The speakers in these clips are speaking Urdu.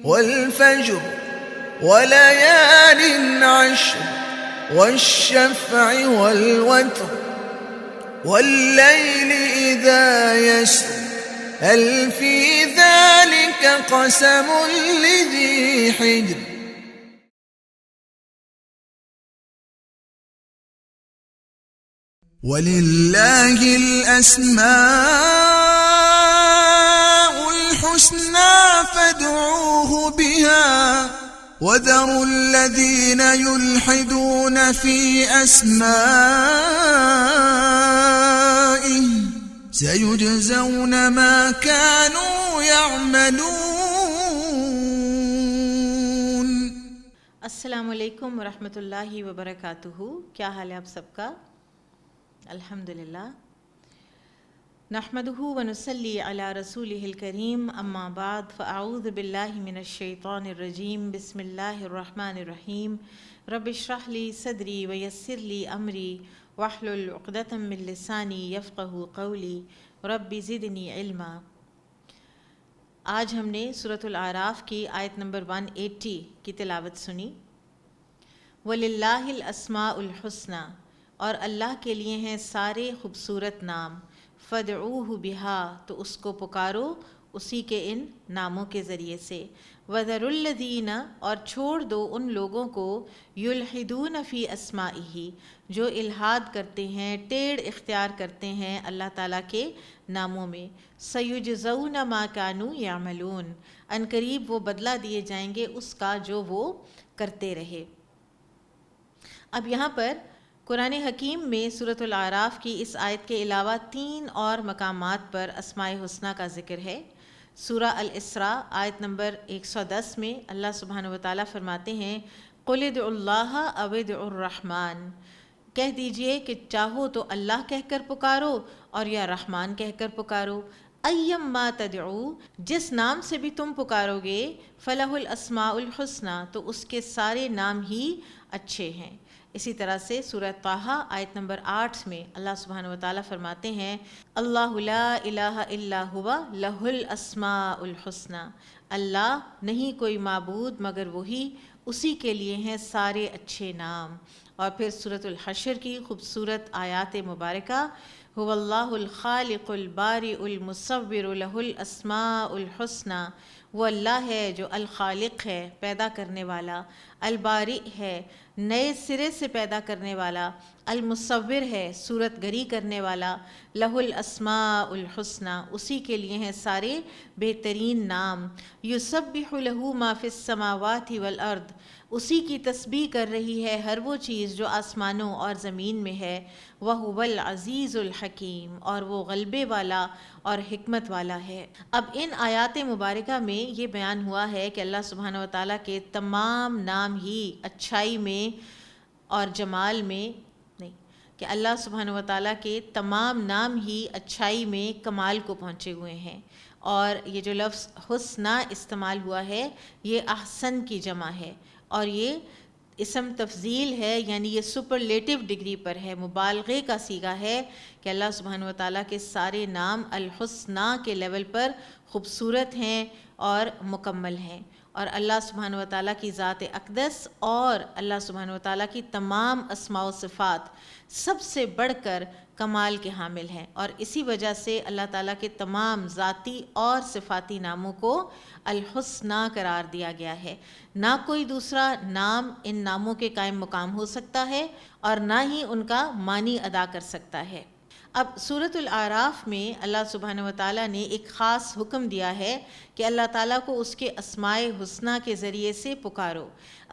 والفجر وليال عشر والشفع والوتر والليل إذا يسر هل في ذلك قسم لذي حجر وَلِلَّهِ الْأَسْمَاءُ الْحُسْنَى فَادْعُوهُ بِهَا وَذَرُوا الَّذِينَ يُلْحِدُونَ فِي أَسْمَائِهِ سَيُجْزَوْنَ مَا كَانُوا يَعْمَلُونَ۔ السلام علیکم ورحمۃ اللہ وبرکاتہ۔ کیا حال ہے آپ سب کا؟ الحمدللہ۔ نحمدہ ونصلی علی رسولہ الکریم، اما بعد فاعوذ باللہ من الشیطان الرجیم، بسم اللہ الرحمن الرحیم۔ رب اشرح لی صدری ویسر لی امری واحلل عقدۃ من لسانی یفقہوا قولی رب زدنی علما۔ آج ہم نے سورۃ الاعراف کی آیت نمبر 180 کی تلاوت سنی۔ وَلِلَّهِ الْأَسْمَاءُ الْحُسْنَى، اور اللہ کے لیے ہیں سارے خوبصورت نام، فَادْعُوهُ بِهَا، تو اس کو پکارو اسی کے ان ناموں کے ذریعے سے، وَذَرُوا الَّذِينَ، اور چھوڑ دو ان لوگوں کو، یلحدون فی اسمائہ، جو الحاد کرتے ہیں، ٹیڑھ اختیار کرتے ہیں اللہ تعالیٰ کے ناموں میں، سَیُجْزَوْنَ مَا كَانُوا يَعْمَلُونَ، ان قریب وہ بدلہ دیے جائیں گے اس کا جو وہ کرتے رہے۔ اب یہاں پر قرآن حکیم میں سورۃ الاعراف کی اس آیت کے علاوہ 3 اور مقامات پر اسماء حسنہ کا ذکر ہے۔ سورہ الاسراء آیت نمبر 110 میں اللہ سبحانہ وتعالیٰ فرماتے ہیں، قُلِ ادْعُوا اللَّهَ أَوِ ادْعُوا الرَّحْمَٰنَ، کہہ دیجئے کہ چاہو تو اللہ کہہ کر پکارو اور یا رحمان کہہ کر پکارو، اَيَّمَّا تَدْعُوا، جس نام سے بھی تم پکارو گے، فَلَهُ الْأَسْمَاءُ الْحُسْنَى، تو اس کے سارے نام ہی اچھے ہیں۔ اسی طرح سے سورہ طٰہٰ آیت نمبر 8 میں اللہ سبحانہ وتعالیٰ فرماتے ہیں، اللہ لا الہ الا هو لہ الاسماء الحسنى، اللہ نہیں کوئی معبود مگر وہی، اسی کے لیے ہیں سارے اچھے نام۔ اور پھر سورۃ الحشر کی خوبصورت آیات مبارکہ، هو اللہ الخالق البارئ المصور لہ الاسماء الحسنى، وہ اللہ ہے جو الخالق ہے، پیدا کرنے والا، البارئ ہے، نئے سرے سے پیدا کرنے والا، المصور ہے، صورت گری کرنے والا، لہ الاسماء الحسنى، اسی کے لیے ہیں سارے بہترین نام، یسبح لہ ما فی السماوات والارض، اسی کی تسبیح کر رہی ہے ہر وہ چیز جو آسمانوں اور زمین میں ہے، وَهُوَ الْعَزِيزُ الْحَكِيمُ، اور وہ غلبے والا اور حکمت والا ہے۔ اب ان آیات مبارکہ میں یہ بیان ہوا ہے کہ اللہ سبحانہ وتعالیٰ کے تمام نام ہی اچھائی میں اور جمال میں نہیں، کہ اللہ سبحانہ وتعالیٰ کے تمام نام ہی اچھائی میں کمال کو پہنچے ہوئے ہیں۔ اور یہ جو لفظ حسنہ استعمال ہوا ہے یہ احسن کی جمع ہے، اور یہ اسم تفضیل ہے، یعنی یہ سپرلیٹو ڈگری پر ہے، مبالغے کا صیغہ ہے کہ اللہ سبحانہ وتعالیٰ کے سارے نام الحسنہ کے لیول پر خوبصورت ہیں اور مکمل ہیں، اور اللہ سبحانہ وتعالیٰ کی ذات اقدس اور اللہ سبحانہ وتعالیٰ کی تمام اسماء و صفات سب سے بڑھ کر کمال کے حامل ہیں، اور اسی وجہ سے اللہ تعالیٰ کے تمام ذاتی اور صفاتی ناموں کو الحسنہ قرار دیا گیا ہے۔ نہ کوئی دوسرا نام ان ناموں کے قائم مقام ہو سکتا ہے اور نہ ہی ان کا معنی ادا کر سکتا ہے۔ اب سورۃ الاعراف میں اللہ سبحانہ وتعالیٰ نے ایک خاص حکم دیا ہے کہ اللہ تعالیٰ کو اس کے اسماء حسنہ کے ذریعے سے پکارو۔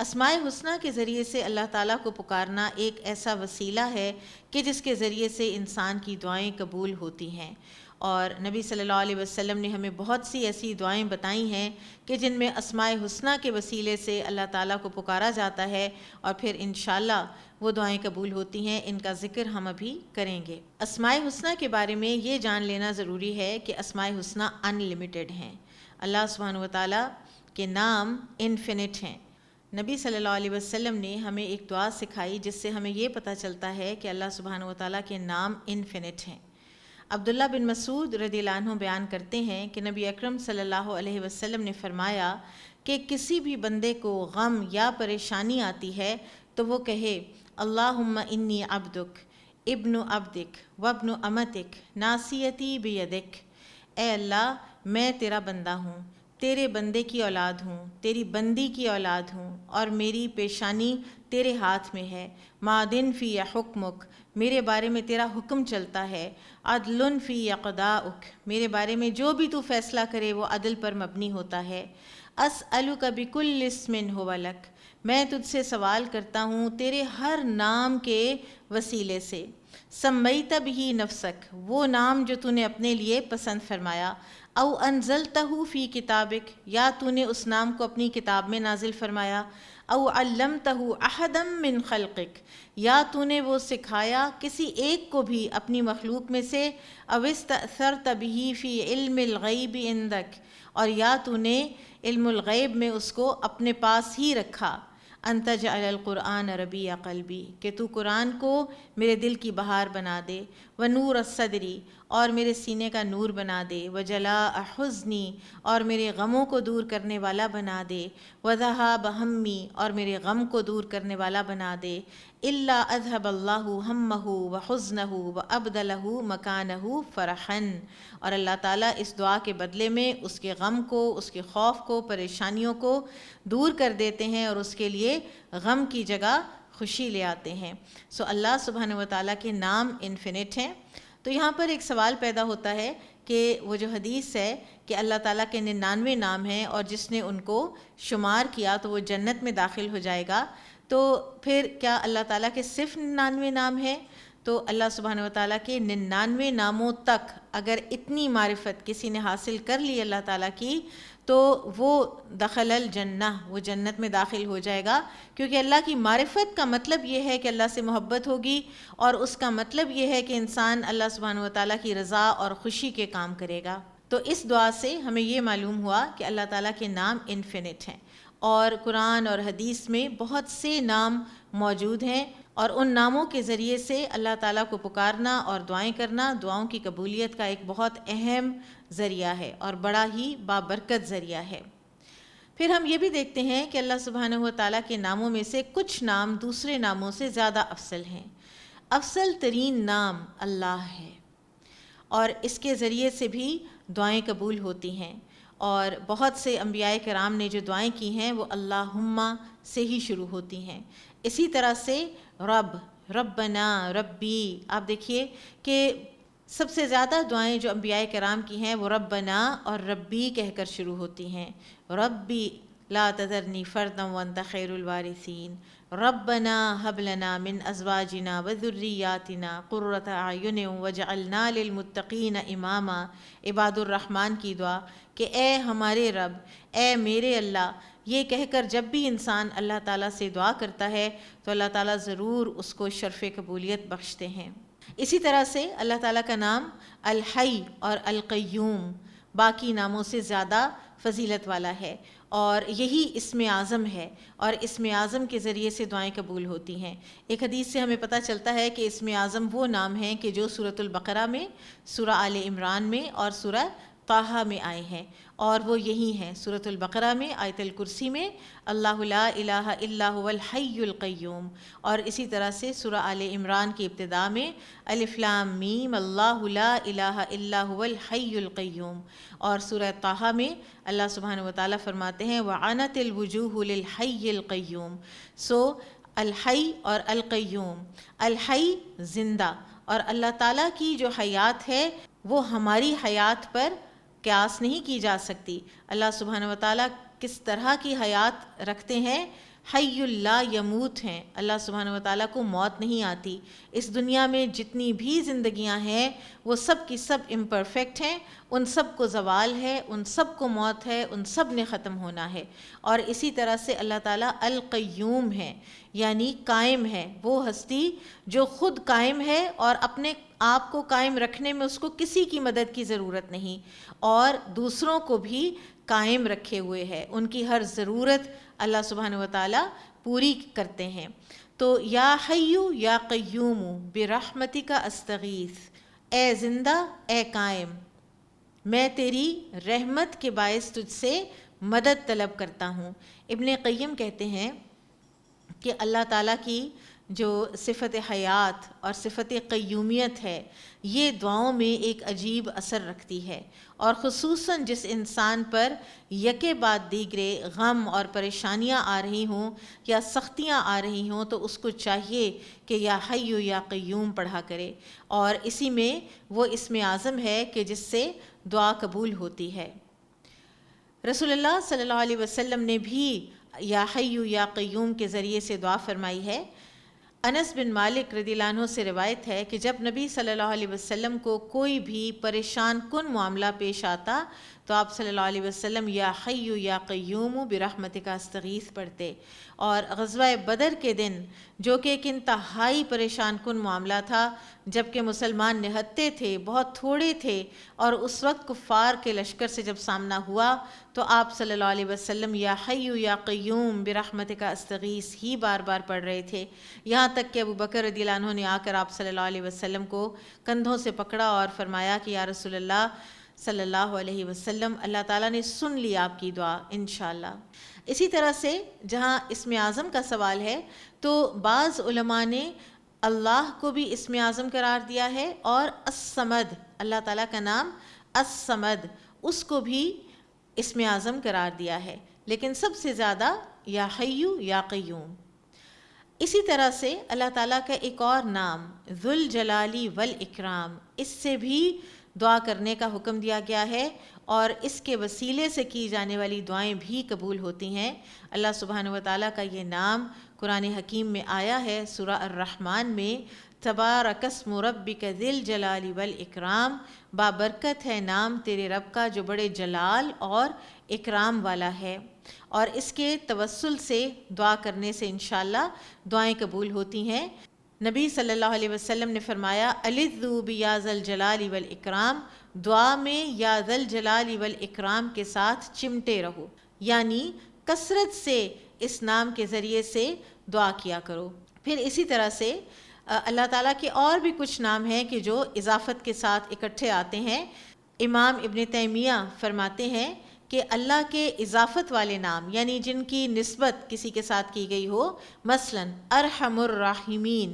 اسماء حسنہ کے ذریعے سے اللہ تعالیٰ کو پکارنا ایک ایسا وسیلہ ہے کہ جس کے ذریعے سے انسان کی دعائیں قبول ہوتی ہیں، اور نبی صلی اللہ علیہ وسلم نے ہمیں بہت سی ایسی دعائیں بتائی ہیں کہ جن میں اسماء حسنہ کے وسیلے سے اللہ تعالیٰ کو پکارا جاتا ہے اور پھر انشاءاللہ وہ دعائیں قبول ہوتی ہیں۔ ان کا ذکر ہم ابھی کریں گے۔ اسماء حسنہ کے بارے میں یہ جان لینا ضروری ہے کہ اسماء حسنہ ان لمیٹڈ ہیں، اللہ سبحانہ وتعالیٰ کے نام انفینٹ ہیں۔ نبی صلی اللہ علیہ وسلم نے ہمیں ایک دعا سکھائی جس سے ہمیں یہ پتہ چلتا ہے کہ اللہ سبحانہ وتعالیٰ کے نام انفینٹ ہیں۔ عبداللہ بن مسعود رضی اللہ عنہ بیان کرتے ہیں کہ نبی اکرم صلی اللہ علیہ وسلم نے فرمایا کہ کسی بھی بندے کو غم یا پریشانی آتی ہے تو وہ کہے اللہم انی عبدک ابن عبدک وابن امتک ناصیتی بیدک، اے اللہ میں تیرا بندہ ہوں، تیرے بندے کی اولاد ہوں، تیری بندی کی اولاد ہوں، اور میری پیشانی تیرے ہاتھ میں ہے، مادن فی حکمک، میرے بارے میں تیرا حکم چلتا ہے، عدل فی قضاؤک، میرے بارے میں جو بھی تو فیصلہ کرے وہ عدل پر مبنی ہوتا ہے، اسألک بکل اسم ھو لک، میں تجھ سے سوال کرتا ہوں تیرے ہر نام کے وسیلے سے، سمیت بہ نفسک، وہ نام جو تو نے اپنے لیے پسند فرمایا، او انزلتہ فی کتابک، یا تو نے اس نام کو اپنی کتاب میں نازل فرمایا، او علمتہ احدا من خلقک، یا تو نے وہ سکھایا کسی ایک کو بھی اپنی مخلوق میں سے، او استأثرت بہ فی علم الغیب عندک، اور یا تو نے علم الغیب میں اس کو اپنے پاس ہی رکھا، ان تجعل القرآن ربیع قلبی، کہ تو قرآن کو میرے دل کی بہار بنا دے، ونور الصدری، اور میرے سینے کا نور بنا دے، وجلاء حزنی، اور میرے غموں کو دور کرنے والا بنا دے، وذہاب ہمی، اور میرے غم کو دور کرنے والا بنا دے، الا اذهب اللہ ہمہ وحزنہ وابدلہ مکانہ فرحا، اور اللہ تعالیٰ اس دعا کے بدلے میں اس کے غم کو، اس کے خوف کو، پریشانیوں کو دور کر دیتے ہیں اور اس کے لیے غم کی جگہ خوشی لے آتے ہیں۔ سو اللہ سبحانہ و تعالیٰ کے نام انفینٹ ہیں۔ تو یہاں پر ایک سوال پیدا ہوتا ہے کہ وہ جو حدیث ہے کہ اللہ تعالیٰ کے 99 نام ہیں اور جس نے ان کو شمار کیا تو وہ جنت میں داخل ہو جائے گا، تو پھر کیا اللہ تعالیٰ کے صرف 99 نام ہیں؟ تو اللہ سبحانہ و تعالیٰ کے 99 ناموں تک اگر اتنی معرفت کسی نے حاصل کر لی اللہ تعالیٰ کی تو وہ دخل الجنہ، وہ جنت میں داخل ہو جائے گا، کیونکہ اللہ کی معرفت کا مطلب یہ ہے کہ اللہ سے محبت ہوگی، اور اس کا مطلب یہ ہے کہ انسان اللہ سبحانہ و تعالیٰ کی رضا اور خوشی کے کام کرے گا۔ تو اس دعا سے ہمیں یہ معلوم ہوا کہ اللہ تعالیٰ کے نام انفینٹ ہیں، اور قرآن اور حدیث میں بہت سے نام موجود ہیں، اور ان ناموں کے ذریعے سے اللہ تعالیٰ کو پکارنا اور دعائیں کرنا دعاؤں کی قبولیت کا ایک بہت اہم ذریعہ ہے اور بڑا ہی بابرکت ذریعہ ہے۔ پھر ہم یہ بھی دیکھتے ہیں کہ اللہ سبحانہ و تعالیٰ کے ناموں میں سے کچھ نام دوسرے ناموں سے زیادہ افضل ہیں۔ افضل ترین نام اللہ ہے، اور اس کے ذریعے سے بھی دعائیں قبول ہوتی ہیں، اور بہت سے انبیاء کرام نے جو دعائیں کی ہیں وہ اللہم سے ہی شروع ہوتی ہیں۔ اسی طرح سے رب، ربنا، ربی، آپ دیکھیے کہ سب سے زیادہ دعائیں جو انبیاء کرام کی ہیں وہ ربنا اور ربی کہہ کر شروع ہوتی ہیں۔ ربی لا تذرنی فردا وانت خیر الوارثین، ربنا هب لنا من ازواجنا وذریاتنا قرۃ اعین واجعلنا للمتقین اماما، عباد الرحمن کی دعا کہ اے ہمارے رب، اے میرے اللہ، یہ کہہ کر جب بھی انسان اللہ تعالیٰ سے دعا کرتا ہے تو اللہ تعالیٰ ضرور اس کو شرف قبولیت بخشتے ہیں۔ اسی طرح سے اللہ تعالیٰ کا نام الحی اور القیوم باقی ناموں سے زیادہ فضیلت والا ہے، اور یہی اسم اعظم ہے، اور اسم اعظم کے ذریعے سے دعائیں قبول ہوتی ہیں۔ ایک حدیث سے ہمیں پتہ چلتا ہے کہ اسم اعظم وہ نام ہیں کہ جو سورۃ البقرہ میں، سورہ آل عمران میں اور سورہ طٰہٰ میں آئے ہیں، اور وہ یہی ہیں۔ سورۃ البقرہ میں آیت الکرسی میں اللہ لا الہ الا هو الحی القیوم، اور اسی طرح سے سورہ آل عمران کی ابتداء میں الف لام میم اللہ لا الہ الا هو الحی القیوم، اور سورہ طٰہٰ میں اللہ سبحانہ و تعالیٰ فرماتے ہیں وعنت الوجوہ للحی القیوم۔ سو الحی اور القیوم، الحی زندہ، اور اللہ تعالیٰ کی جو حیات ہے وہ ہماری حیات پر قیاس نہیں کی جا سکتی۔ اللہ سبحانہ و تعالیٰ کس طرح کی حیات رکھتے ہیں، حی لا یموت ہیں، اللہ سبحانہ و تعالیٰ کو موت نہیں آتی۔ اس دنیا میں جتنی بھی زندگیاں ہیں وہ سب کی سب امپرفیکٹ ہیں، ان سب کو زوال ہے، ان سب کو موت ہے، ان سب نے ختم ہونا ہے۔ اور اسی طرح سے اللہ تعالیٰ القیوم ہے، یعنی قائم ہے، وہ ہستی جو خود قائم ہے اور اپنے آپ کو قائم رکھنے میں اس کو کسی کی مدد کی ضرورت نہیں، اور دوسروں کو بھی قائم رکھے ہوئے ہے، ان کی ہر ضرورت اللہ سبحانہ و تعالیٰ پوری کرتے ہیں۔ تو یا حیو یا قیوم برحمتک استغیث، اے زندہ، اے قائم، میں تیری رحمت کے باعث تجھ سے مدد طلب کرتا ہوں۔ ابن قیم کہتے ہیں کہ اللہ تعالیٰ کی جو صفت حیات اور صفت قیومیت ہے یہ دعاؤں میں ایک عجیب اثر رکھتی ہے، اور خصوصاً جس انسان پر یکے بعد دیگرے غم اور پریشانیاں آ رہی ہوں یا سختیاں آ رہی ہوں تو اس کو چاہیے کہ یا حی یا قیوم پڑھا کرے، اور اسی میں وہ اسم اعظم ہے کہ جس سے دعا قبول ہوتی ہے۔ رسول اللہ صلی اللہ علیہ وسلم نے بھی یا حی یا قیوم کے ذریعے سے دعا فرمائی ہے۔ انس بن مالک رضی اللہ عنہ سے روایت ہے کہ جب نبی صلی اللہ علیہ وسلم کو کوئی بھی پریشان کن معاملہ پیش آتا تو آپ صلی اللہ علیہ وسلم یا حی یا قیوم برحمتک استغیث پڑھتے، اور غزوہ بدر کے دن جو کہ ایک انتہائی پریشان کن معاملہ تھا، جبکہ مسلمان نہتے تھے، بہت تھوڑے تھے، اور اس وقت کفار کے لشکر سے جب سامنا ہوا تو آپ صلی اللہ علیہ وسلم یا حی یا قیوم برحمتک استغیث ہی بار بار پڑھ رہے تھے، یہاں تک کہ ابو بکر رضی اللہ عنہ نے آ کر آپ صلی اللہ علیہ وسلم کو کندھوں سے پکڑا اور فرمایا کہ یا رسول اللہ صلی اللہ علیہ وسلم، اللہ تعالیٰ نے سن لی آپ کی دعا انشاءاللہ۔ اسی طرح سے جہاں اسم اعظم کا سوال ہے تو بعض علماء نے اللہ کو بھی اسم اعظم قرار دیا ہے، اور الصمد، اللہ تعالیٰ کا نام الصمد، اس کو بھی اسم اعظم قرار دیا ہے، لیکن سب سے زیادہ یا حی یا قیوم۔ اسی طرح سے اللہ تعالیٰ کا ایک اور نام ذوالجلال والاکرام، اس سے بھی دعا کرنے کا حکم دیا گیا ہے، اور اس کے وسیلے سے کی جانے والی دعائیں بھی قبول ہوتی ہیں۔ اللہ سبحانہ و تعالیٰ کا یہ نام قرآن حکیم میں آیا ہے سورہ الرحمن میں، تبارک اسم ربک ذی الجلال والاکرام، بابرکت ہے نام تیرے رب کا جو بڑے جلال اور اکرام والا ہے، اور اس کے توسل سے دعا کرنے سے انشاءاللہ دعائیں قبول ہوتی ہیں۔ نبی صلی اللہ علیہ وسلم نے فرمایا الذو بیا ذی الجلال والاکرام، دعا میں یا ذی الجلال والاکرام کے ساتھ چمٹے رہو، یعنی کثرت سے اس نام کے ذریعے سے دعا کیا کرو۔ پھر اسی طرح سے اللہ تعالیٰ کے اور بھی کچھ نام ہیں کہ جو اضافت کے ساتھ اکٹھے آتے ہیں۔ امام ابن تیمیہ فرماتے ہیں کہ اللہ کے اضافت والے نام، یعنی جن کی نسبت کسی کے ساتھ کی گئی ہو، مثلا ارحم الراحمین،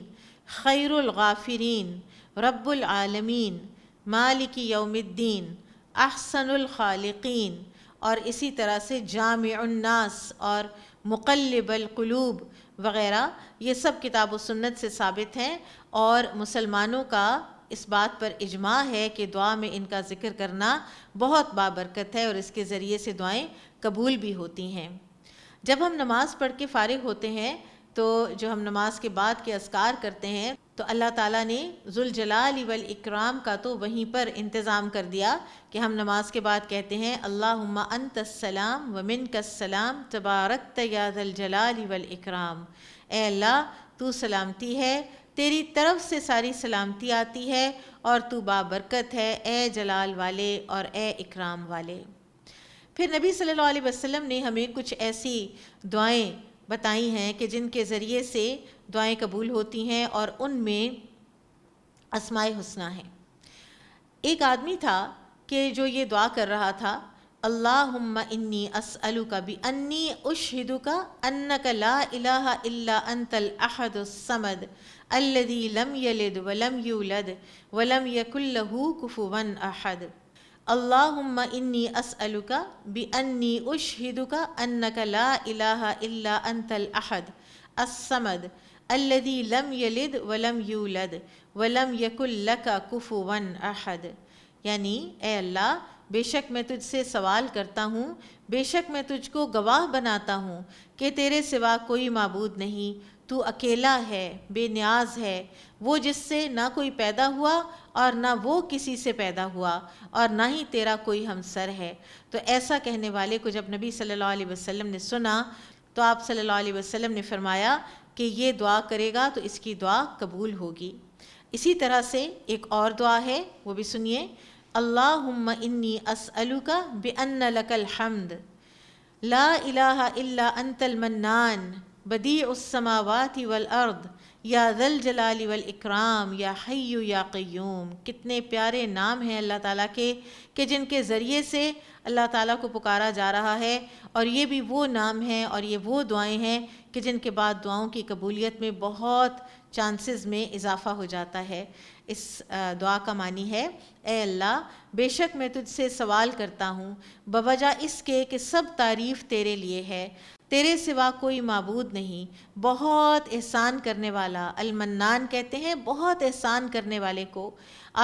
خیر الغافرین، رب العالمین، مالک یوم الدین، احسن الخالقین، اور اسی طرح سے جامع الناس اور مقلب القلوب وغیرہ، یہ سب کتاب و سنت سے ثابت ہیں، اور مسلمانوں کا اس بات پر اجماع ہے کہ دعا میں ان کا ذکر کرنا بہت بابرکت ہے، اور اس کے ذریعے سے دعائیں قبول بھی ہوتی ہیں۔ جب ہم نماز پڑھ کے فارغ ہوتے ہیں تو جو ہم نماز کے بعد کے اذکار کرتے ہیں تو اللہ تعالیٰ نے ذوالجلال والاکرام کا تو وہیں پر انتظام کر دیا کہ ہم نماز کے بعد کہتے ہیں اللہم انت السلام ومنک السلام تبارکت یا ذی الجلال والاکرام، اے اللہ تو سلامتی ہے، تیری طرف سے ساری سلامتی آتی ہے، اور تو بابرکت ہے اے جلال والے اور اے اکرام والے۔ پھر نبی صلی اللہ علیہ وسلم نے ہمیں کچھ ایسی دعائیں بتائی ہیں کہ جن کے ذریعے سے دعائیں قبول ہوتی ہیں، اور ان میں اسماء حسنی ہیں۔ ایک آدمی تھا کہ جو یہ دعا کر رہا تھا اللہم انی اسألک بانی اشہدک انک لا الہ الا انت الاحد الصمد الذی لم یلد ولم یولد ولم یکن لہ کفوا احد۔ اللہم انی اسألک بانی اشہدک انک لا الہ الا انت الاحد الصمد الذی لم یلد ولم یولد ولم یکن لک کفوا احد، یعنی اے اللہ بے شک میں تجھ سے سوال کرتا ہوں، بے شک میں تجھ کو گواہ بناتا ہوں کہ تیرے سوا کوئی معبود نہیں، تو اکیلا ہے، بے نیاز ہے، وہ جس سے نہ کوئی پیدا ہوا اور نہ وہ کسی سے پیدا ہوا، اور نہ ہی تیرا کوئی ہمسر ہے۔ تو ایسا کہنے والے کو جب نبی صلی اللہ علیہ وسلم نے سنا تو آپ صلی اللہ علیہ وسلم نے فرمایا کہ یہ دعا کرے گا تو اس کی دعا قبول ہوگی۔ اسی طرح سے ایک اور دعا ہے، وہ بھی سنیے، اللہم انی اسألک بان لک الحمد لا الہ الا انت المنان بدیع السماوات والارض یا ذا الجلال والاکرام یا حی یا قیوم. کتنے پیارے نام ہیں اللہ تعالیٰ کے کہ جن کے ذریعے سے اللہ تعالیٰ کو پکارا جا رہا ہے، اور یہ بھی وہ نام ہیں اور یہ وہ دعائیں ہیں کہ جن کے بعد دعاؤں کی قبولیت میں بہت چانسز میں اضافہ ہو جاتا ہے. اس دعا کا معنی ہے: اے اللہ، بے شک میں تجھ سے سوال کرتا ہوں بوجہ اس کے کہ سب تعریف تیرے لیے ہے، تیرے سوا کوئی معبود نہیں، بہت احسان کرنے والا. المنان کہتے ہیں بہت احسان کرنے والے کو،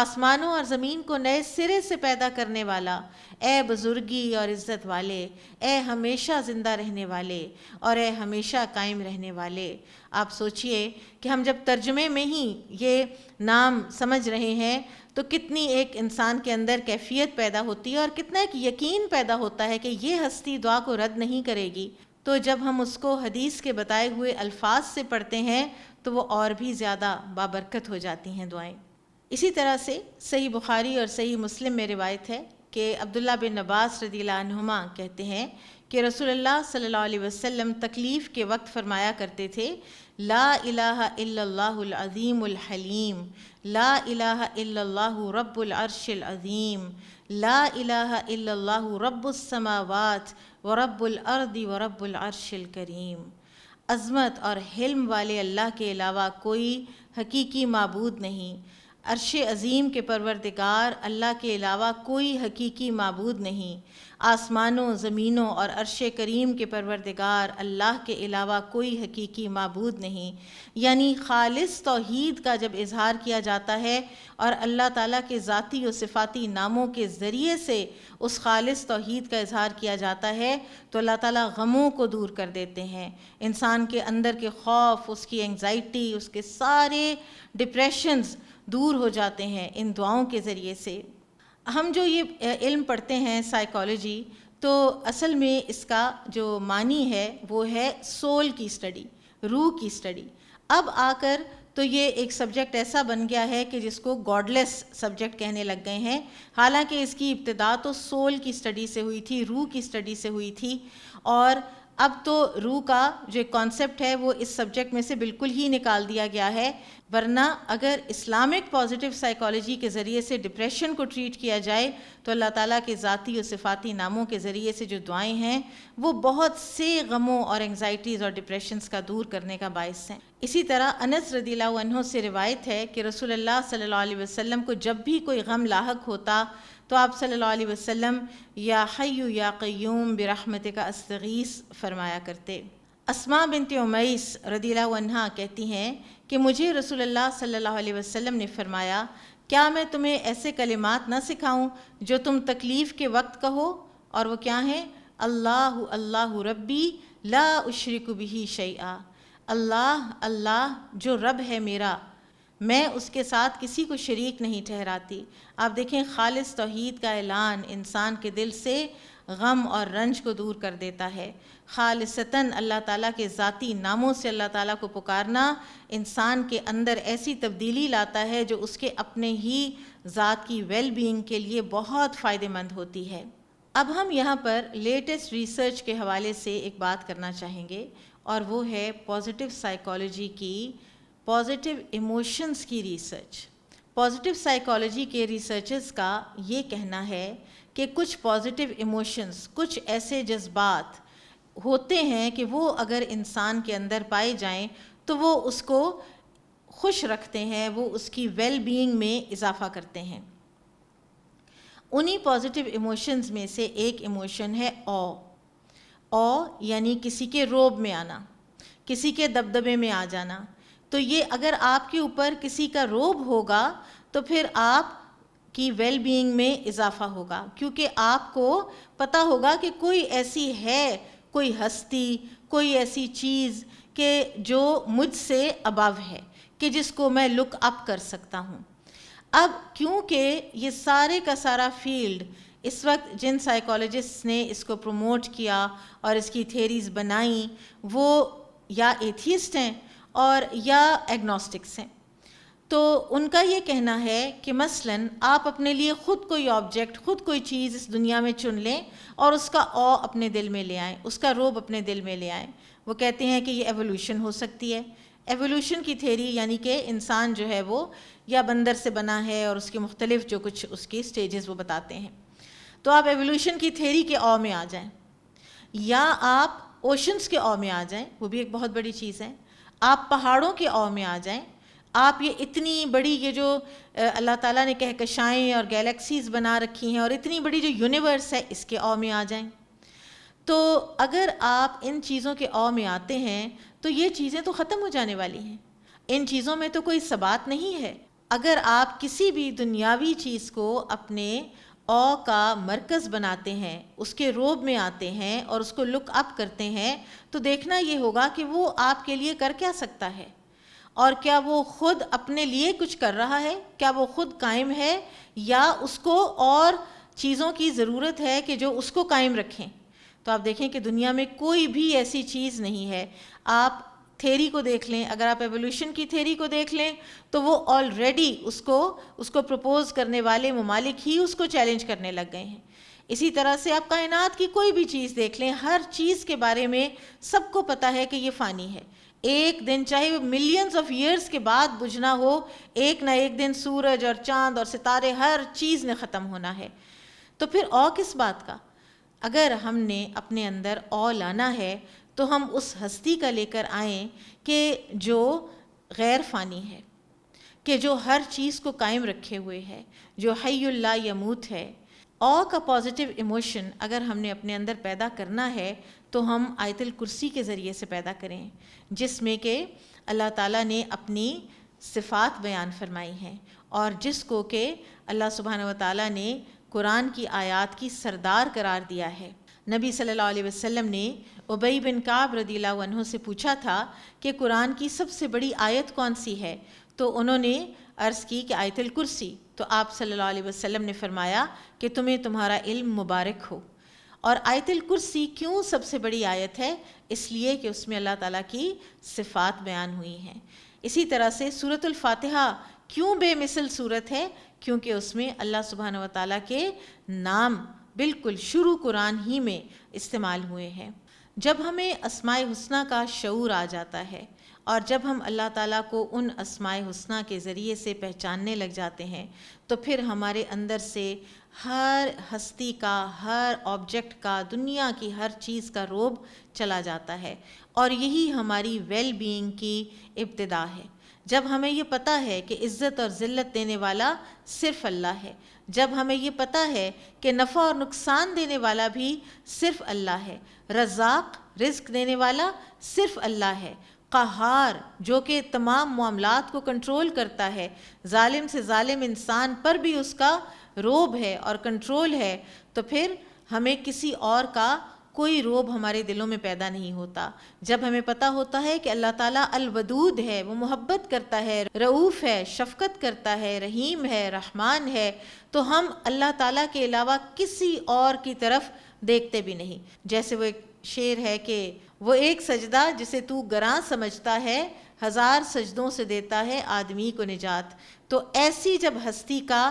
آسمانوں اور زمین کو نئے سرے سے پیدا کرنے والا. اے بزرگی اور عزت والے، اے ہمیشہ زندہ رہنے والے، اور اے ہمیشہ قائم رہنے والے. آپ سوچئے کہ ہم جب ترجمے میں ہی یہ نام سمجھ رہے ہیں تو کتنی ایک انسان کے اندر کیفیت پیدا ہوتی ہے اور کتنا ایک یقین پیدا ہوتا ہے کہ یہ ہستی دعا کو رد نہیں کرے گی. تو جب ہم اس کو حدیث کے بتائے ہوئے الفاظ سے پڑھتے ہیں تو وہ اور بھی زیادہ بابرکت ہو جاتی ہیں دعائیں. اسی طرح سے صحیح بخاری اور صحیح مسلم میں روایت ہے کہ عبداللہ بن عباس رضی اللہ عنہما کہتے ہیں کہ رسول اللہ صلی اللہ علیہ وسلم تکلیف کے وقت فرمایا کرتے تھے: لا الہ الا اللہ العظیم الحلیم، لا الہ الا اللہ رب العرش العظیم، لا الہ الا اللہ رب السماوات ورب الارض ورب العرش الکریم. عظمت اور حلم والے اللہ کے علاوہ کوئی حقیقی معبود نہیں، عرش عظیم کے پروردگار اللہ کے علاوہ کوئی حقیقی معبود نہیں، آسمانوں زمینوں اور عرش کریم کے پروردگار اللہ کے علاوہ کوئی حقیقی معبود نہیں. یعنی خالص توحید کا جب اظہار کیا جاتا ہے اور اللہ تعالیٰ کے ذاتی و صفاتی ناموں کے ذریعے سے اس خالص توحید کا اظہار کیا جاتا ہے تو اللہ تعالیٰ غموں کو دور کر دیتے ہیں. انسان کے اندر کے خوف، اس کی انگزائٹی، اس کے سارے ڈپریشنز دور ہو جاتے ہیں ان دعاؤں کے ذریعے سے. ہم جو یہ علم پڑھتے ہیں سائیکالوجی، تو اصل میں اس کا جو معنی ہے وہ ہے سول کی اسٹڈی، روح کی اسٹڈی. اب آ کر تو یہ ایک سبجیکٹ ایسا بن گیا ہے کہ جس کو گاڈ لیس سبجیکٹ کہنے لگ گئے ہیں، حالانکہ اس کی ابتدا تو سول کی اسٹڈی سے ہوئی تھی، روح کی اسٹڈی سے ہوئی تھی. اور اب تو روح کا جو کانسیپٹ ہے وہ اس سبجیکٹ میں سے بالکل ہی نکال دیا گیا ہے. ورنہ اگر اسلامک پازیٹیو سائیکالوجی کے ذریعے سے ڈپریشن کو ٹریٹ کیا جائے تو اللہ تعالیٰ کے ذاتی و صفاتی ناموں کے ذریعے سے جو دعائیں ہیں وہ بہت سے غموں اور انگزائٹیز اور ڈپریشنز کا دور کرنے کا باعث ہیں. اسی طرح انس رضی اللہ عنہ سے روایت ہے کہ رسول اللہ صلی اللہ علیہ وسلم کو جب بھی کوئی غم لاحق ہوتا تو آپ صلی اللہ علیہ وسلم یا حی یا قیوم برحمتک استغیث فرمایا کرتے. اسماء بنت امیس رضی اللہ عنہا کہتی ہیں کہ مجھے رسول اللہ صلی اللہ علیہ وسلم نے فرمایا: کیا میں تمہیں ایسے کلمات نہ سکھاؤں جو تم تکلیف کے وقت کہو؟ اور وہ کیا ہیں؟ اللہ اللہ ربی لا اشرک بہ شیئا، اللہ اللہ جو رب ہے میرا، میں اس کے ساتھ کسی کو شریک نہیں ٹھہراتی. آپ دیکھیں خالص توحید کا اعلان انسان کے دل سے غم اور رنج کو دور کر دیتا ہے. خالصتاً اللہ تعالیٰ کے ذاتی ناموں سے اللہ تعالیٰ کو پکارنا انسان کے اندر ایسی تبدیلی لاتا ہے جو اس کے اپنے ہی ذات کی ویل بینگ کے لیے بہت فائدہ مند ہوتی ہے. اب ہم یہاں پر لیٹسٹ ریسرچ کے حوالے سے ایک بات کرنا چاہیں گے، اور وہ ہے پازیٹیو سائیکالوجی کی پازیٹیو ایموشنز کی ریسرچ. پازیٹیو سائیکالوجی کے ریسرچرز کا یہ کہنا ہے کہ کچھ پازیٹیو ایموشنز، کچھ ایسے جذبات ہوتے ہیں کہ وہ اگر انسان کے اندر پائے جائیں تو وہ اس کو خوش رکھتے ہیں، وہ اس کی ویل بینگ میں اضافہ کرتے ہیں. انہی پازیٹیو ایموشنز میں سے ایک ایموشن ہے او یعنی کسی کے روب میں آنا، کسی کے دبدبے میں آ جانا. تو یہ اگر آپ کے اوپر کسی کا روب ہوگا تو پھر آپ کی ویل بینگ میں اضافہ ہوگا، کیونکہ آپ کو پتہ ہوگا کہ کوئی ایسی ہے، کوئی ہستی، کوئی ایسی چیز کہ جو مجھ سے ابو ہے، کہ جس کو میں لک اپ کر سکتا ہوں. اب کیونکہ یہ سارے کا سارا فیلڈ اس وقت جن سائیکالوجسٹ نے اس کو پروموٹ کیا اور اس کی تھیریز بنائیں وہ یا ایتھیسٹ ہیں اور یا ایگنوسٹکس ہیں. تو ان کا یہ کہنا ہے کہ مثلاً آپ اپنے لیے خود کوئی آبجیکٹ، خود کوئی چیز اس دنیا میں چن لیں اور اس کا اپنے دل میں لے آئیں، اس کا رعب اپنے دل میں لے آئیں۔ وہ کہتے ہیں کہ یہ ایوولوشن ہو سکتی ہے۔ ایوولوشن کی تھیوری یعنی کہ انسان جو ہے وہ یا بندر سے بنا ہے اور اس کے مختلف جو کچھ اس کی سٹیجز وہ بتاتے ہیں۔ تو آپ ایوولوشن کی تھیوری کے میں آ جائیں، یا آپ اوشنز کے میں آ جائیں، وہ بھی ایک بہت بڑی چیز ہے۔ آپ پہاڑوں کے میں آ جائیں، آپ یہ اتنی بڑی یہ جو اللہ تعالیٰ نے کہکشائیں اور گیلیکسیز بنا رکھی ہیں اور اتنی بڑی جو یونیورس ہے اس کے میں آ جائیں۔ تو اگر آپ ان چیزوں کے میں آتے ہیں تو یہ چیزیں تو ختم ہو جانے والی ہیں، ان چیزوں میں تو کوئی ثبات نہیں ہے۔ اگر آپ کسی بھی دنیاوی چیز کو اپنے کا مرکز بناتے ہیں، اس کے روب میں آتے ہیں اور اس کو لک اپ کرتے ہیں، تو دیکھنا یہ ہوگا کہ وہ آپ کے لیے کر کیا سکتا ہے، اور کیا وہ خود اپنے لیے کچھ کر رہا ہے، کیا وہ خود قائم ہے، یا اس کو اور چیزوں کی ضرورت ہے کہ جو اس کو قائم رکھیں۔ تو آپ دیکھیں کہ دنیا میں کوئی بھی ایسی چیز نہیں ہے۔ آپ تھیری کو دیکھ لیں، اگر آپ ایوولوشن کی تھیری کو دیکھ لیں تو وہ آلریڈی اس کو پروپوز کرنے والے ممالک ہی اس کو چیلنج کرنے لگ گئے ہیں۔ اسی طرح سے آپ کائنات کی کوئی بھی چیز دیکھ لیں، ہر چیز کے بارے میں سب کو پتہ ہے کہ یہ فانی ہے۔ ایک دن چاہے ملینز آف ایئرز کے بعد بجھنا ہو، ایک نہ ایک دن سورج اور چاند اور ستارے ہر چیز نے ختم ہونا ہے۔ تو پھر کس بات کا؟ اگر ہم نے اپنے اندر لانا ہے تو ہم اس ہستی کا لے کر آئیں کہ جو غیر فانی ہے، کہ جو ہر چیز کو قائم رکھے ہوئے ہے، جو حی لا یموت ہے۔ کا پازیٹیو ایموشن اگر ہم نے اپنے اندر پیدا کرنا ہے تو ہم آیت الکرسی کے ذریعے سے پیدا کریں، جس میں کہ اللہ تعالیٰ نے اپنی صفات بیان فرمائی ہیں، اور جس کو کہ اللہ سبحانہ وتعالیٰ نے قرآن کی آیات کی سردار قرار دیا ہے۔ نبی صلی اللہ علیہ وسلم نے ابی بن کعب رضی اللہ عنہ سے پوچھا تھا کہ قرآن کی سب سے بڑی آیت کون سی ہے، تو انہوں نے عرض کی کہ آیت الکرسی۔ تو آپ صلی اللہ علیہ وسلم نے فرمایا کہ تمہیں تمہارا علم مبارک ہو۔ اور آیت الکرسی کیوں سب سے بڑی آیت ہے؟ اس لیے کہ اس میں اللہ تعالیٰ کی صفات بیان ہوئی ہیں۔ اسی طرح سے سورۃ الفاتحہ کیوں بے مثل سورت ہے؟ کیونکہ اس میں اللہ سبحانہ وتعالیٰ کے نام بالکل شروع قرآن ہی میں استعمال ہوئے ہیں۔ جب ہمیں اسماء حسنہ کا شعور آ جاتا ہے، اور جب ہم اللہ تعالیٰ کو ان اسماء حسنہ کے ذریعے سے پہچاننے لگ جاتے ہیں، تو پھر ہمارے اندر سے ہر ہستی کا، ہر آبجیکٹ کا، دنیا کی ہر چیز کا رعب چلا جاتا ہے، اور یہی ہماری ویل بینگ کی ابتدا ہے۔ جب ہمیں یہ پتہ ہے کہ عزت اور ذلت دینے والا صرف اللہ ہے، جب ہمیں یہ پتہ ہے کہ نفع اور نقصان دینے والا بھی صرف اللہ ہے، رزاق رزق دینے والا صرف اللہ ہے، قہار جو کہ تمام معاملات کو کنٹرول کرتا ہے، ظالم سے ظالم انسان پر بھی اس کا رعب ہے اور کنٹرول ہے، تو پھر ہمیں کسی اور کا کوئی رعب ہمارے دلوں میں پیدا نہیں ہوتا۔ جب ہمیں پتہ ہوتا ہے کہ اللہ تعالیٰ الودود ہے، وہ محبت کرتا ہے، رؤوف ہے، شفقت کرتا ہے، رحیم ہے، رحمان ہے، تو ہم اللہ تعالیٰ کے علاوہ کسی اور کی طرف دیکھتے بھی نہیں۔ جیسے وہ ایک شعر ہے کہ وہ ایک سجدہ جسے تو گراں سمجھتا ہے، 1000 سجدوں سے دیتا ہے آدمی کو نجات۔ تو ایسی جب ہستی کا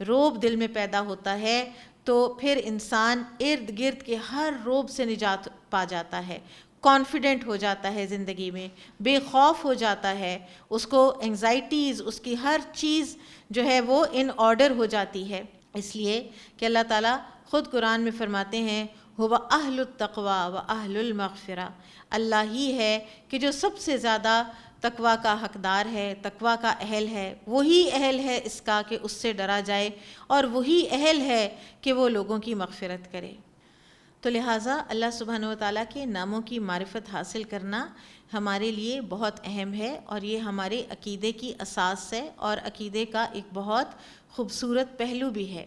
رعب دل میں پیدا ہوتا ہے تو پھر انسان ارد گرد کے ہر رعب سے نجات پا جاتا ہے، کانفیڈنٹ ہو جاتا ہے زندگی میں، بے خوف ہو جاتا ہے، اس کو انگزائٹیز، اس کی ہر چیز جو ہے وہ ان آرڈر ہو جاتی ہے۔ اس لیے کہ اللہ تعالیٰ خود قرآن میں فرماتے ہیں هو اہل التقوی و اہل المغفرہ، اللہ ہی ہے کہ جو سب سے زیادہ تقوی کا حقدار ہے، تقوی کا اہل ہے، وہی اہل ہے اس کا کہ اس سے ڈرا جائے، اور وہی اہل ہے کہ وہ لوگوں کی مغفرت کرے۔ تو لہٰذا اللہ سبحانہ وتعالیٰ کے ناموں کی معرفت حاصل کرنا ہمارے لیے بہت اہم ہے، اور یہ ہمارے عقیدے کی اساس ہے، اور عقیدے کا ایک بہت خوبصورت پہلو بھی ہے۔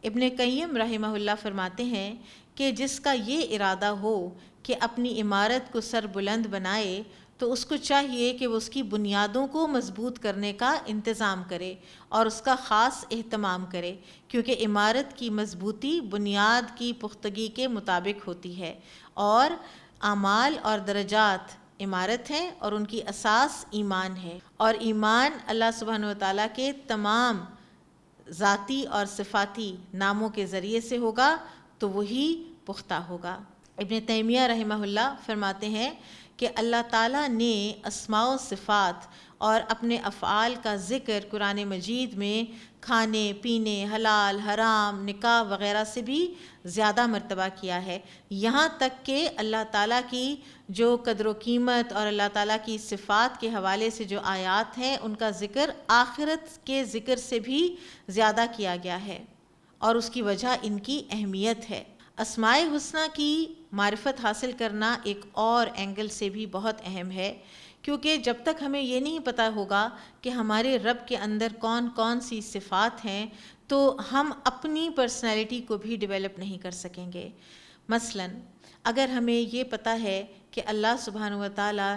ابن قیم رحمہ اللہ فرماتے ہیں کہ جس کا یہ ارادہ ہو کہ اپنی عمارت کو سر بلند بنائے، تو اس کو چاہیے کہ وہ اس کی بنیادوں کو مضبوط کرنے کا انتظام کرے اور اس کا خاص اہتمام کرے، کیونکہ عمارت کی مضبوطی بنیاد کی پختگی کے مطابق ہوتی ہے، اور اعمال اور درجات عمارت ہیں اور ان کی اساس ایمان ہے، اور ایمان اللہ سبحانہ وتعالیٰ کے تمام ذاتی اور صفاتی ناموں کے ذریعے سے ہوگا تو وہی پختہ ہوگا۔ ابن تیمیہ رحمہ اللہ فرماتے ہیں کہ اللہ تعالیٰ نے اسماء و صفات اور اپنے افعال کا ذکر قرآن مجید میں کھانے پینے، حلال حرام، نکاح وغیرہ سے بھی زیادہ مرتبہ کیا ہے، یہاں تک کہ اللہ تعالیٰ کی جو قدر و قیمت اور اللہ تعالیٰ کی صفات کے حوالے سے جو آیات ہیں ان کا ذکر آخرت کے ذکر سے بھی زیادہ کیا گیا ہے، اور اس کی وجہ ان کی اہمیت ہے۔ اسماء حسنہ کی معرفت حاصل کرنا ایک اور اینگل سے بھی بہت اہم ہے، کیونکہ جب تک ہمیں یہ نہیں پتہ ہوگا کہ ہمارے رب کے اندر کون کون سی صفات ہیں تو ہم اپنی پرسنالٹی کو بھی ڈیولپ نہیں کر سکیں گے۔ مثلا اگر ہمیں یہ پتہ ہے کہ اللہ سبحانہ وتعالیٰ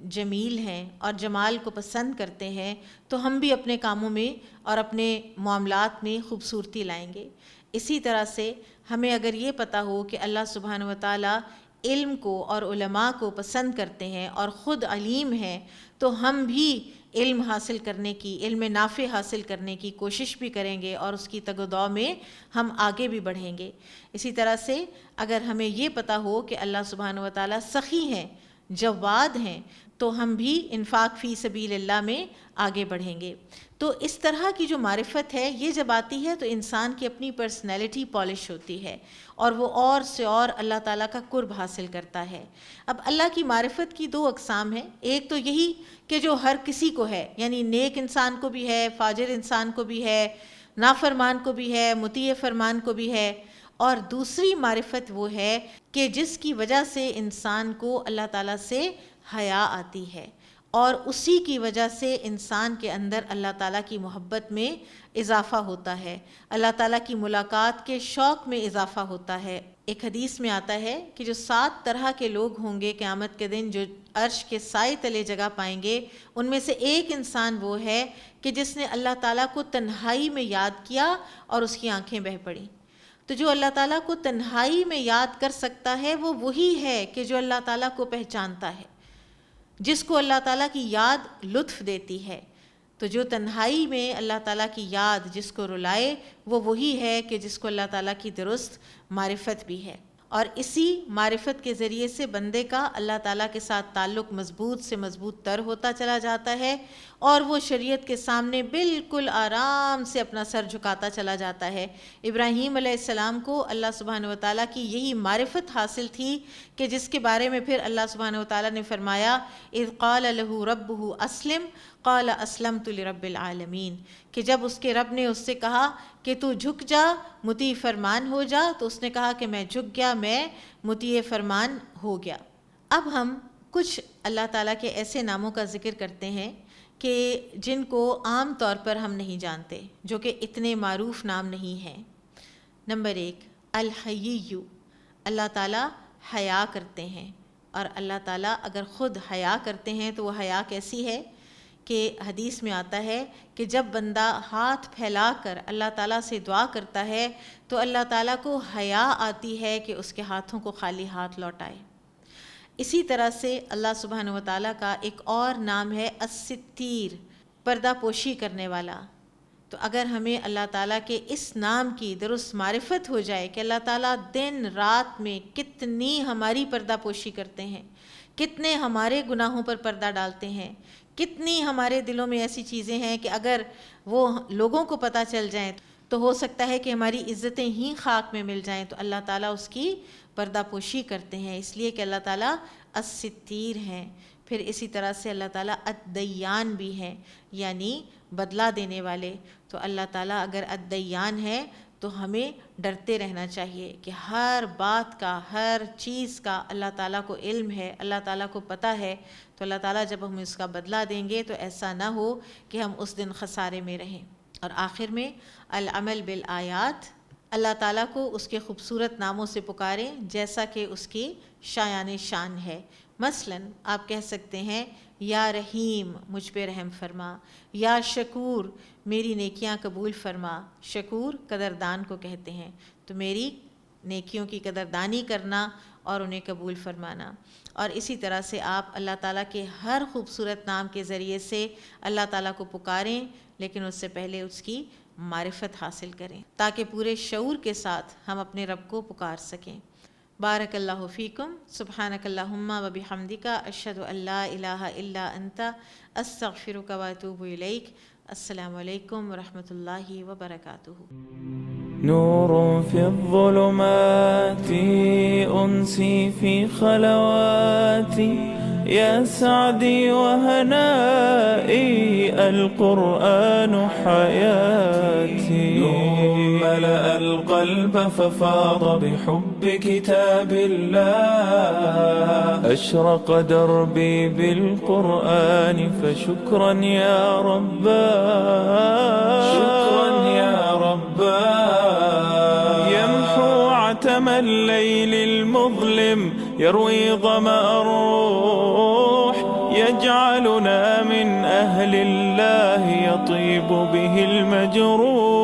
جمیل ہیں اور جمال کو پسند کرتے ہیں تو ہم بھی اپنے کاموں میں اور اپنے معاملات میں خوبصورتی لائیں گے۔ اسی طرح سے ہمیں اگر یہ پتہ ہو کہ اللہ سبحانہ وتعالیٰ علم کو اور علماء کو پسند کرتے ہیں اور خود علیم ہیں تو ہم بھی علم حاصل کرنے کی، علم نافع حاصل کرنے کی کوشش بھی کریں گے اور اس کی تگ و دو میں ہم آگے بھی بڑھیں گے۔ اسی طرح سے اگر ہمیں یہ پتہ ہو کہ اللہ سبحانہ وتعالیٰ سخی ہیں، جواد ہیں، تو ہم بھی انفاق فی سبیل اللہ میں آگے بڑھیں گے۔ تو اس طرح کی جو معرفت ہے یہ جب آتی ہے تو انسان کی اپنی پرسنالٹی پالش ہوتی ہے اور وہ اور سے اور اللہ تعالیٰ کا قرب حاصل کرتا ہے۔ اب اللہ کی معرفت کی دو اقسام ہیں، ایک تو یہی کہ جو ہر کسی کو ہے، یعنی نیک انسان کو بھی ہے، فاجر انسان کو بھی ہے، نافرمان کو بھی ہے، مطیع فرمان کو بھی ہے، اور دوسری معرفت وہ ہے کہ جس کی وجہ سے انسان کو اللہ تعالیٰ سے حیا آتی ہے اور اسی کی وجہ سے انسان کے اندر اللہ تعالیٰ کی محبت میں اضافہ ہوتا ہے، اللہ تعالیٰ کی ملاقات کے شوق میں اضافہ ہوتا ہے۔ ایک حدیث میں آتا ہے کہ جو 7 طرح کے لوگ ہوں گے قیامت کے دن جو عرش کے سائے تلے جگہ پائیں گے، ان میں سے ایک انسان وہ ہے کہ جس نے اللہ تعالیٰ کو تنہائی میں یاد کیا اور اس کی آنکھیں بہہ پڑیں۔ تو جو اللہ تعالیٰ کو تنہائی میں یاد کر سکتا ہے وہ وہی ہے کہ جو اللہ تعالیٰ کو پہچانتا ہے، جس کو اللہ تعالیٰ کی یاد لطف دیتی ہے۔ تو جو تنہائی میں اللہ تعالیٰ کی یاد جس کو رلائے وہ وہی ہے کہ جس کو اللہ تعالیٰ کی درست معرفت بھی ہے، اور اسی معرفت کے ذریعے سے بندے کا اللہ تعالیٰ کے ساتھ تعلق مضبوط سے مضبوط تر ہوتا چلا جاتا ہے اور وہ شریعت کے سامنے بالکل آرام سے اپنا سر جھکاتا چلا جاتا ہے۔ ابراہیم علیہ السلام کو اللہ سبحانہ وتعالیٰ کی یہی معرفت حاصل تھی کہ جس کے بارے میں پھر اللہ سبحانہ وتعالیٰ نے فرمایا اذ قال لہ ربہ اسلم قال اسلمت لرب العالمین، کہ جب اس کے رب نے اس سے کہا کہ تو جھک جا، مطیع فرمان ہو جا، تو اس نے کہا کہ میں جھک گیا، میں مطیع فرمان ہو گیا۔ اب ہم کچھ اللہ تعالیٰ کے ایسے ناموں کا ذکر کرتے ہیں کہ جن کو عام طور پر ہم نہیں جانتے، جو کہ اتنے معروف نام نہیں ہیں۔ نمبر 1 الحیی، اللہ تعالیٰ حیا کرتے ہیں، اور اللہ تعالیٰ اگر خود حیا کرتے ہیں تو وہ حیا کیسی ہے کہ حدیث میں آتا ہے کہ جب بندہ ہاتھ پھیلا کر اللہ تعالیٰ سے دعا کرتا ہے تو اللہ تعالیٰ کو حیا آتی ہے کہ اس کے ہاتھوں کو خالی ہاتھ لوٹائے۔ اسی طرح سے اللہ سبحانہ وتعالیٰ کا ایک اور نام ہے الستیر، پردہ پوشی کرنے والا۔ تو اگر ہمیں اللہ تعالیٰ کے اس نام کی درست معرفت ہو جائے کہ اللہ تعالیٰ دن رات میں کتنی ہماری پردہ پوشی کرتے ہیں، کتنے ہمارے گناہوں پر پردہ ڈالتے ہیں، کتنی ہمارے دلوں میں ایسی چیزیں ہیں کہ اگر وہ لوگوں کو پتہ چل جائیں تو ہو سکتا ہے کہ ہماری عزتیں ہی خاک میں مل جائیں، تو اللہ تعالیٰ اس کی پردہ پوشی کرتے ہیں، اس لیے کہ اللہ تعالیٰ الستیر ہیں۔ پھر اسی طرح سے اللہ تعالیٰ الدیان بھی ہیں، یعنی بدلہ دینے والے۔ تو اللہ تعالیٰ اگر الدیان ہے تو ہمیں ڈرتے رہنا چاہیے کہ ہر بات کا، ہر چیز کا اللہ تعالیٰ کو علم ہے، اللہ تعالیٰ کو پتہ ہے، تو اللہ تعالیٰ جب ہم اس کا بدلہ دیں گے تو ایسا نہ ہو کہ ہم اس دن خسارے میں رہیں۔ اور آخر میں العمل بالآیات، اللہ تعالیٰ کو اس کے خوبصورت ناموں سے پکاریں جیسا کہ اس کی شایان شان ہے۔ مثلا آپ کہہ سکتے ہیں یا رحیم مجھ پہ رحم فرما، یا شکور میری نیکیاں قبول فرما۔ شکور قدردان کو کہتے ہیں، تو میری نیکیوں کی قدردانی کرنا اور انہیں قبول فرمانا۔ اور اسی طرح سے آپ اللہ تعالیٰ کے ہر خوبصورت نام کے ذریعے سے اللہ تعالیٰ کو پکاریں، لیکن اس سے پہلے اس کی معرفت حاصل کریں تاکہ پورے شعور کے ساتھ ہم اپنے رب کو پکار سکیں۔ بارک اللہ فیکم، سبحانک اللہم و بحمدک، اشہد ان لا الہ الا انت، استغفرک و اتوب الیک۔ السلام علیکم ورحمۃ اللہ وبرکاتہ۔ نور في الظلمات أنسي في خلواتي، يا سعدي وهنائي القرآن حياتي. نور ملأ القلب ففاض بحب كتاب الله، أشرق دربي بالقرآن فشكرا يا رباه، شكرا يا رباه. يمحو عتم الليل المظلم، يروي ظمأ الروح، يجعلنا من أهل الله يطيب به المجروح.